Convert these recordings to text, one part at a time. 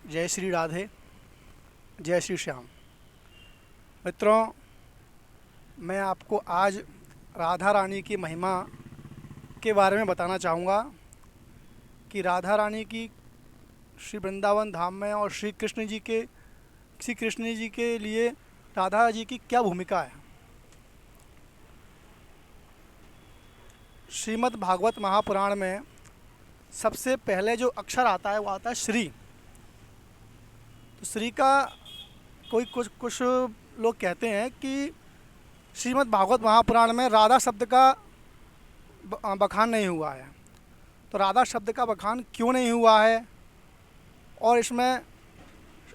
जय श्री राधे, जय श्री श्याम। मित्रों, मैं आपको आज राधा रानी की महिमा के बारे में बताना चाहूँगा कि राधा रानी की श्री वृंदावन धाम में और श्री कृष्ण जी के लिए राधा जी की क्या भूमिका है। श्रीमद् भागवत महापुराण में सबसे पहले जो अक्षर आता है वो आता है श्री। तो श्री का कुछ लोग कहते हैं कि श्रीमद् भागवत महापुराण में राधा शब्द का बखान नहीं हुआ है। तो राधा शब्द का बखान क्यों नहीं हुआ है और इसमें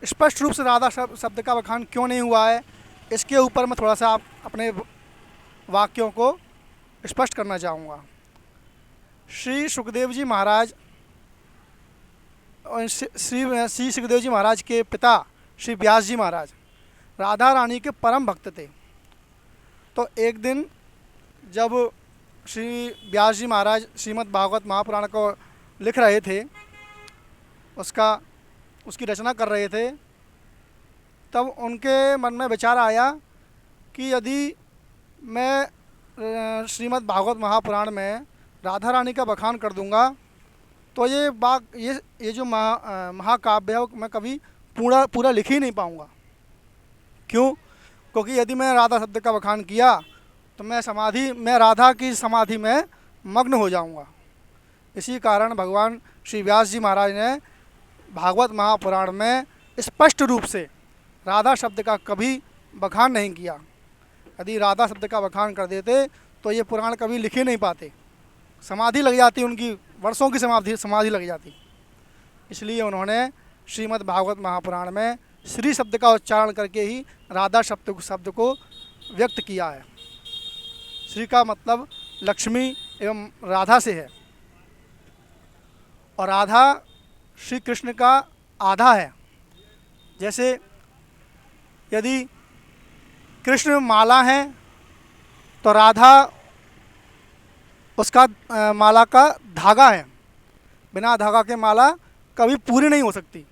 स्पष्ट रूप से राधा शब्द का बखान क्यों नहीं हुआ है, इसके ऊपर मैं थोड़ा सा अपने वाक्यों को स्पष्ट करना चाहूँगा। श्री सुखदेव जी महाराज और श्री सुखदेव जी महाराज के पिता श्री व्यास जी महाराज राधा रानी के परम भक्त थे। तो एक दिन जब श्री व्यास जी महाराज श्रीमद् भागवत महापुराण को लिख रहे थे, उसकी रचना कर रहे थे, तब उनके मन में विचार आया कि यदि मैं श्रीमद् भागवत महापुराण में राधा रानी का बखान कर दूंगा तो ये जो महाकाव्य है मैं कभी पूरा लिख ही नहीं पाऊंगा। क्यों? क्योंकि यदि मैं राधा शब्द का बखान किया तो मैं राधा की समाधि में मग्न हो जाऊंगा। इसी कारण भगवान श्री व्यास जी महाराज ने भागवत महापुराण में स्पष्ट रूप से राधा शब्द का कभी बखान नहीं किया। यदि राधा शब्द का बखान कर देते तो ये पुराण कभी लिख ही नहीं पाते, समाधि लग जाती, उनकी वर्षों की समाधि लग जाती। इसलिए उन्होंने श्रीमद् भागवत महापुराण में श्री शब्द का उच्चारण करके ही राधा शब्द को व्यक्त किया है। श्री का मतलब लक्ष्मी एवं राधा से है और राधा श्री कृष्ण का आधा है। जैसे यदि कृष्ण माला है तो राधा उसका माला का धागा है। बिना धागा के माला कभी पूरी नहीं हो सकती।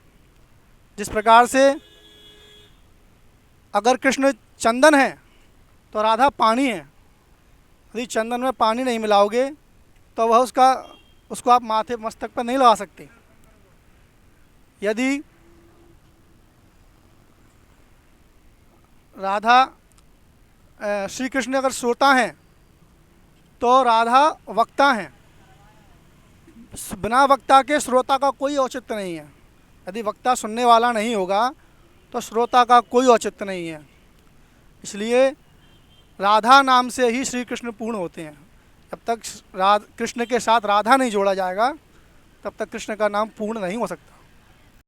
जिस प्रकार से अगर कृष्ण चंदन है तो राधा पानी है। यदि चंदन में पानी नहीं मिलाओगे तो वह उसको आप माथे मस्तक पर नहीं लगा सकते। यदि राधा श्री कृष्ण अगर श्रोता हैं तो राधा वक्ता हैं। बिना वक्ता के श्रोता का कोई औचित्य नहीं है। यदि वक्ता सुनने वाला नहीं होगा तो श्रोता का कोई औचित्य नहीं है। इसलिए राधा नाम से ही श्री कृष्ण पूर्ण होते हैं। जब तक कृष्ण के साथ राधा नहीं जोड़ा जाएगा तब तक कृष्ण का नाम पूर्ण नहीं हो सकता।